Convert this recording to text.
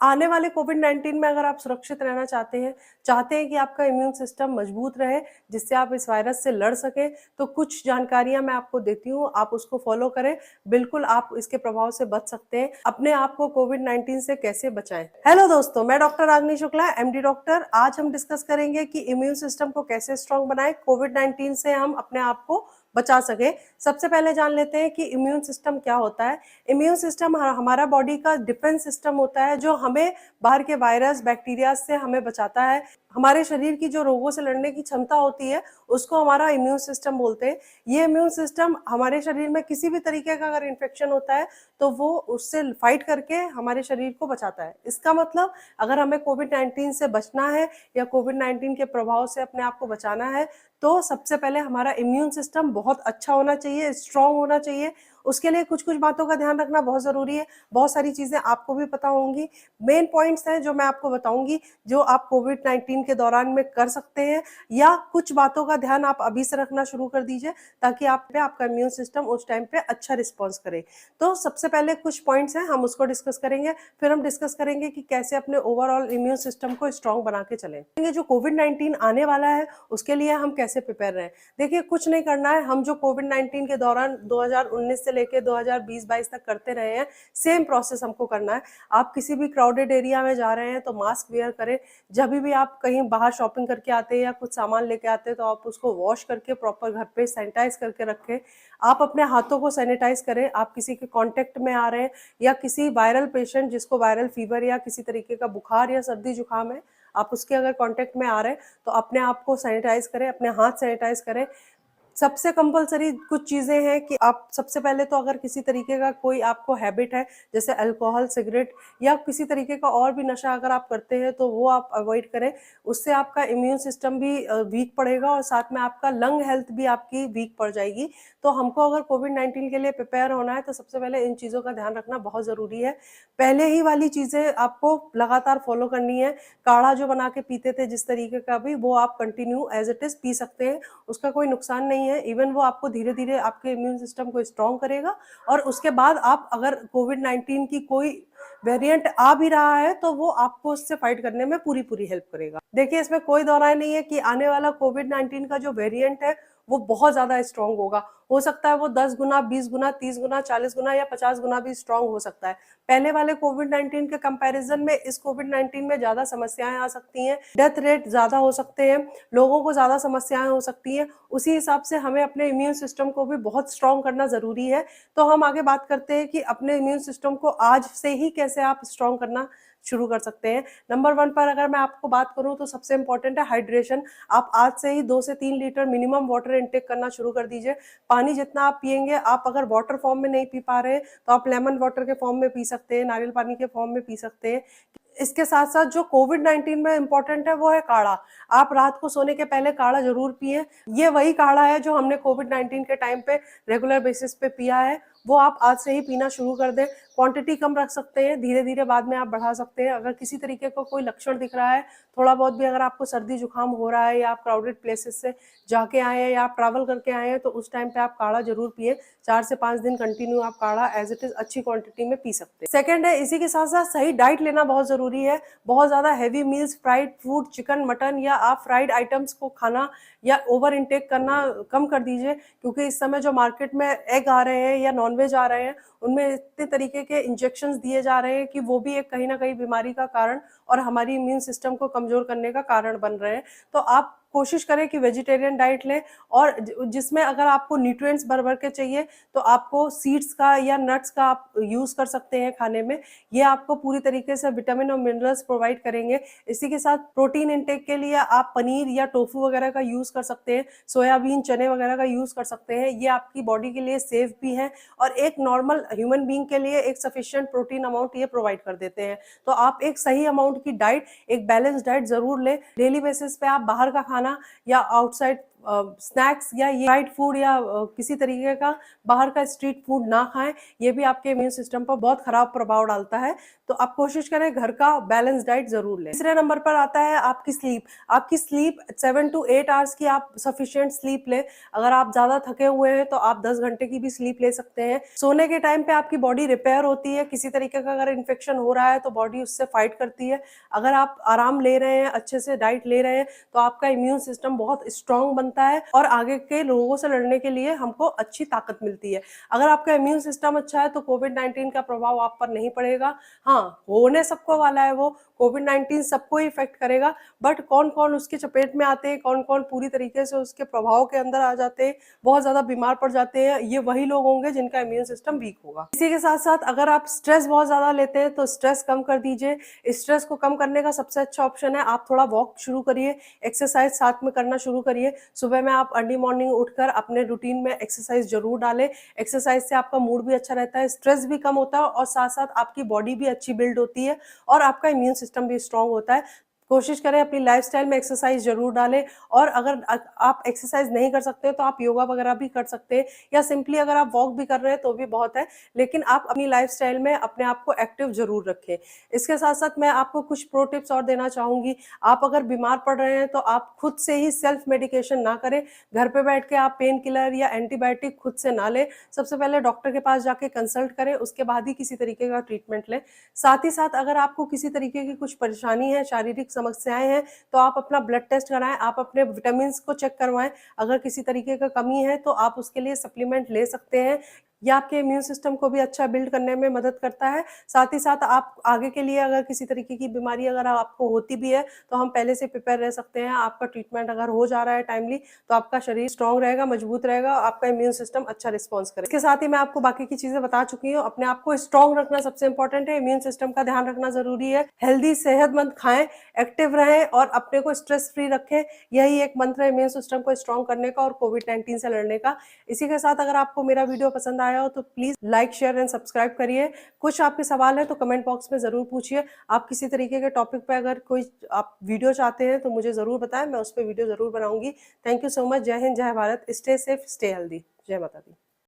आने वाले कोविड-19 में अगर आप सुरक्षित रहना चाहते हैं कि आपका इम्यून सिस्टम मजबूत रहे, जिससे आप इस वायरस से लड़ सकें, तो कुछ जानकारियाँ मैं आपको देती हूँ, आप उसको फ़ॉलो करें। बिल्कुल आप इसके प्रभाव से बच सकते हैं। अपने आप को कोविड-19 से कैसे बचाएँ? हेलो दोस्तों, मैं doctor Ragini Shukla, MD doctor. आज हम डिस्कस करेंगे कि इम्यून सिस्टम को कैसे स्ट्रॉन्ग बनाएँ, कोविड-19 से हम अपने आप को बचा सकें। सबसे पहले जान लेते हैं कि इम्यून सिस्टम क्या होता है। इम्यून सिस्टम हमारा बॉडी का डिफेंस सिस्टम होता है जो हमें बाहर के वायरस बैक्टीरिया से हमें बचाता है। हमारे शरीर की जो रोगों से लड़ने की क्षमता होती है उसको हमारा इम्यून सिस्टम बोलते हैं। ये इम्यून सिस्टम हमारे शरीर में किसी भी तरीके का अगर इन्फेक्शन होता है तो वो उससे फाइट करके हमारे शरीर को बचाता है। इसका मतलब अगर हमें कोविड-19 से बचना है या कोविड-19 के प्रभाव से अपने आप को बचाना है तो सबसे पहले हमारा इम्यून सिस्टम बहुत अच्छा होना चाहिए, स्ट्रॉन्ग होना चाहिए। उसके लिए कुछ-कुछ बातों का ध्यान रखना बहुत ज़रूरी है। बहुत सारी चीज़ें आपको भी पता होंगी। मेन पॉइंट्स हैं जो मैं आपको बताऊँगी, जो आप कोविड-19 के दौरान में कर सकते हैं या कुछ बातों का ध्यान आप अभी से रखना शुरू कर दीजिए ताकि आप पे आपका इम्यून सिस्टम उस टाइम पे अच्छा रिस्पॉन्स करे। तो सबसे पहले कुछ पॉइंट्स हैं, हम उसको डिस्कस करेंगे, फिर हम डिस्कस करेंगे कि कैसे अपने ओवरऑल इम्यून सिस्टम को स्ट्रॉन्ग बना के चलें। जो कोविड-19 आने वाला है, उसके लिए हम कैसे प्रिपेयर रहें? देखिए, कुछ नहीं करना है, हम जो कोविड-19 के दौरान 2019 से लेके 2020-22 तक करते रहे हैं, सेम प्रोसेस हमको करना है। आप किसी भी क्राउडेड एरिया में जा रहे हैं तो मास्क वियर करें। जभी भी आप कहीं बाहर शॉपिंग करके आते हैं या कुछ सामान लेके आते हैं तो आप उसको वॉश करके प्रॉपर घर पे सैनिटाइज करके रखें। आप अपने हाथों को सैनिटाइज करें। आप किसी के कॉन्टेक्ट में आ रहे हैं या किसी वायरल पेशेंट जिसको वायरल फीवर या किसी तरीके का बुखार या सर्दी जुकाम है, आप उसके अगर कॉन्टेक्ट में आ रहे हैं तो अपने आप को सैनिटाइज करें, अपने हाथ सैनिटाइज करें। सबसे कंपल्सरी कुछ चीज़ें हैं कि आप सबसे पहले तो अगर किसी तरीके का कोई आपको हैबिट है, जैसे अल्कोहल, सिगरेट या किसी तरीके का और भी नशा अगर आप करते हैं तो वो आप अवॉइड करें। उससे आपका इम्यून सिस्टम भी वीक पड़ेगा और साथ में आपका लंग हेल्थ भी आपकी वीक पड़ जाएगी। तो हमको अगर कोविड-19 के लिए प्रिपेयर होना है तो सबसे पहले इन चीज़ों का ध्यान रखना बहुत ज़रूरी है। पहले ही वाली चीज़ें आपको लगातार फॉलो करनी है। काढ़ा जो बना के पीते थे जिस तरीके का भी, वो आप continue as it is P सकते हैं। उसका कोई नुकसान नहीं है। इवन वो आपको धीरे-धीरे आपके इम्यून सिस्टम को स्ट्रॉन्ग करेगा और उसके बाद आप अगर कोविड-19 की कोई वेरिएंट आ भी रहा है तो वो आपको उससे फाइट करने में पूरी-पूरी हेल्प करेगा। देखिए, इसमें कोई दो राय नहीं है कि आने वाला कोविड-19 का जो वेरिएंट है वो बहुत ज़्यादा स्ट्रॉन्ग होगा। हो सकता है वो 10 गुना, 20 गुना, 30 गुना, 40 गुना या 50 गुना भी स्ट्रॉन्ग हो सकता है। पहले वाले कोविड-19 के कंपैरिज़न में इस कोविड-19 में ज़्यादा समस्याएँ आ सकती हैं, डेथ रेट ज़्यादा हो सकते हैं, लोगों को ज़्यादा समस्याएँ हो सकती हैं। उसी हिसाब से हमें अपने इम्यून सिस्टम को भी बहुत स्ट्रॉन्ग करना ज़रूरी है। तो हम आगे बात करते हैं कि अपने इम्यून सिस्टम को आज से ही कैसे आप स्ट्रॉन्ग करना शुरू कर सकते हैं। नंबर 1 पर अगर मैं आपको बात करूँ तो सबसे इम्पोर्टेंट है हाइड्रेशन। आप आज से ही 2 से 3 लीटर मिनिमम वाटर इंटेक करना शुरू कर दीजिए। पानी जितना आप पिएँगे, आप अगर वाटर फॉर्म में नहीं पी पा रहे हैं, तो आप लेमन वाटर के फॉर्म में पी सकते हैं, नारियल पानी के फॉर्म में पी सकते हैं। इसके साथ-साथ जो कोविड-19 में इम्पोर्टेंट है वो है काढ़ा। आप रात को सोने के पहले काढ़ा ज़रूर पिएँ। ये वही काढ़ा है जो हमने कोविड-19 के टाइम पे रेगुलर बेसिस पे पिया है, वो आप आज से ही पीना शुरू कर दें। क्वांटिटी कम रख सकते हैं, धीरे-धीरे बाद में आप बढ़ा सकते हैं। अगर किसी तरीके का कोई लक्षण दिख रहा है, थोड़ा बहुत भी अगर आपको सर्दी-जुकाम हो रहा है या आप क्राउडेड प्लेसेस से जाके आए हैं या आप ट्रैवल करके आए हैं, तो उस टाइम पे आप काढ़ा ज़रूर पिएँ। 4 से 5 दिन कंटिन्यू आप काढ़ा एज़ इट इज़ अच्छी क्वांटिटी में पी सकते हैं। सेकंड है, इसी के साथ-साथ सही डाइट लेना बहुत ज़रूरी है। बहुत ज़्यादा heavy meals, fried food, chicken, mutton या आप फ्राइड आइटम्स को खाना या ओवर इंटेक करना कम कर दीजिए, क्योंकि इस समय जो मार्केट में एग आ रहे हैं या नॉन-वेज आ रहे हैं, उनमें इतने तरीके के इंजेक्शंस दिए जा रहे हैं कि वो भी एक कहीं न कहीं बीमारी का कारण और हमारी इम्यून सिस्टम को कमज़ोर करने का कारण बन रहे हैं। तो आप कोशिश करें कि वेजिटेरियन डाइट लें और जिसमें अगर आपको न्यूट्रिएंट्स भर-भर के चाहिए, तो आपको सीड्स का या नट्स का आप यूज़ कर सकते हैं खाने में। ये आपको पूरी तरीके से विटामिन और मिनरल्स प्रोवाइड करेंगे। इसी के साथ प्रोटीन इंटेक के लिए आप पनीर या टोफू वगैरह का यूज़ कर सकते हैं, सोयाबीन, चने वगैरह का यूज़ कर सकते हैं। ये आपकी बॉडी के लिए सेफ भी हैं और एक नॉर्मल ह्यूमन बीइंग के लिए एक सफिशिएंट प्रोटीन अमाउंट ये प्रोवाइड कर देते हैं। तो आप एक सही अमाउंट की डाइट, एक बैलेंस डाइट ज़रूर लें। डेली बेसिस पे आप बाहर का खाना या आउटसाइड स्नैक्स या ये फ्राइड फूड या किसी तरीके का बाहर का स्ट्रीट फूड ना खाएँ। ये भी आपके इम्यून सिस्टम पर बहुत खराब प्रभाव डालता है। तो आप कोशिश करें घर का बैलेंस डाइट जरूर लें। तीसरे नंबर पर आता है आपकी स्लीप। आपकी स्लीप 7 to 8 आवर्स की आप सफिशिएंट स्लीप लें। अगर आप ज्यादा थके हुए हैं तो आप 10 घंटे की भी स्लीप ले सकते हैं। सोने के टाइम पे आपकी बॉडी रिपेयर होती है, किसी तरीके का अगर इन्फेक्शन हो रहा है तो बॉडी उससे फाइट करती है। अगर आप आराम ले रहे हैं, अच्छे से डाइट ले रहे हैं, तो आपका इम्यून सिस्टम बहुत स्ट्रांग बनता है और आगे के रोगों से लड़ने के लिए हमको अच्छी ताकत मिलती है। अगर आपका इम्यून सिस्टम अच्छा है तो कोविड-19 का प्रभाव आप पर नहीं पड़ेगा। हाँ, होने सबको वाला है, वो कोविड-19 सबको ही इफेक्ट करेगा, बट कौन-कौन उसकी चपेट में आते हैं, कौन-कौन पूरी तरीके से उसके प्रभाव के अंदर आ जाते हैं, बहुत ज़्यादा बीमार पड़ जाते हैं, ये वही लोग होंगे जिनका इम्यून सिस्टम वीक होगा। इसी के साथ-साथ अगर आप स्ट्रेस बहुत ज़्यादा लेते हैं तो स्ट्रेस कम कर दीजिए। स्ट्रेस को कम करने का सबसे अच्छा ऑप्शन है आप थोड़ा वॉक शुरू करिए, एक्सरसाइज साथ में करना शुरू करिए। सुबह में आप अर्ली मॉर्निंग उठकर अपने रूटीन में एक्सरसाइज जरूर डालें। एक्सरसाइज से आपका मूड भी अच्छा रहता है, स्ट्रेस भी कम होता है और साथ-साथ आपकी बॉडी भी अच्छी बिल्ड होती है और आपका इम्यून सिस्टम भी स्ट्रांग होता है। कोशिश करें अपनी लाइफस्टाइल में एक्सरसाइज जरूर डालें और अगर आप एक्सरसाइज नहीं कर सकते तो आप योगा वगैरह भी कर सकते हैं या सिंपली अगर आप वॉक भी कर रहे हैं तो भी बहुत है, लेकिन आप अपनी लाइफस्टाइल में अपने आप को एक्टिव जरूर रखें। इसके साथ-साथ मैं आपको कुछ प्रो टिप्स और देना चाहूँगी। आप अगर बीमार पड़ रहे हैं तो आप खुद से ही सेल्फ मेडिकेशन ना करें। घर पे बैठ के आप पेन किलर या एंटीबायोटिक खुद से ना लें। सबसे पहले डॉक्टर के पास जाके कंसल्ट करें, उसके बाद ही किसी तरीके का ट्रीटमेंट लें। साथ ही साथ अगर आपको किसी तरीके की कुछ परेशानी है, शारीरिक समस्याएँ हैं, तो आप अपना ब्लड टेस्ट कराएँ, आप अपने विटामिन्स को चेक करवाएँ। अगर किसी तरीके का कमी है तो आप उसके लिए सप्लीमेंट ले सकते हैं। ये आपके इम्यून सिस्टम को भी अच्छा बिल्ड करने में मदद करता है। साथ ही साथ आप आगे के लिए अगर किसी तरीके की बीमारी अगर आपको होती भी है, तो हम पहले से प्रिपेयर रह सकते हैं। आपका ट्रीटमेंट अगर हो जा रहा है टाइमली, तो आपका शरीर स्ट्रॉन्ग रहेगा, मजबूत रहेगा, आपका इम्यून सिस्टम अच्छा रिस्पॉन्स करेगा। इसके साथ ही मैं आपको बाकी की चीज़ें बता चुकी हूँ। अपने आप को स्ट्रॉन्ग रखना सबसे इम्पोर्टेंट है, इम्यून सिस्टम का ध्यान रखना ज़रूरी है। हेल्दी सेहतमंद खाएँ, एक्टिव रहें और अपने को स्ट्रेस फ्री रखें। यही एक मंत्र है इम्यून सिस्टम को स्ट्रॉन्ग करने का और कोविड-19 से लड़ने का। इसी के साथ अगर आपको मेरा वीडियो पसंद आया हो तो please like, share and subscribe करिए। कुछ आपके सवाल हैं तो कमेंट बॉक्स में ज़रूर पूछिए। आप किसी तरीके के टॉपिक पे अगर कोई आप वीडियो चाहते हैं तो मुझे ज़रूर बताएँ, मैं उस पे वीडियो ज़रूर बनाऊँगी। Thank you so much. जय हिंद, जय Bharat. Stay safe, stay healthy. जय माता दी।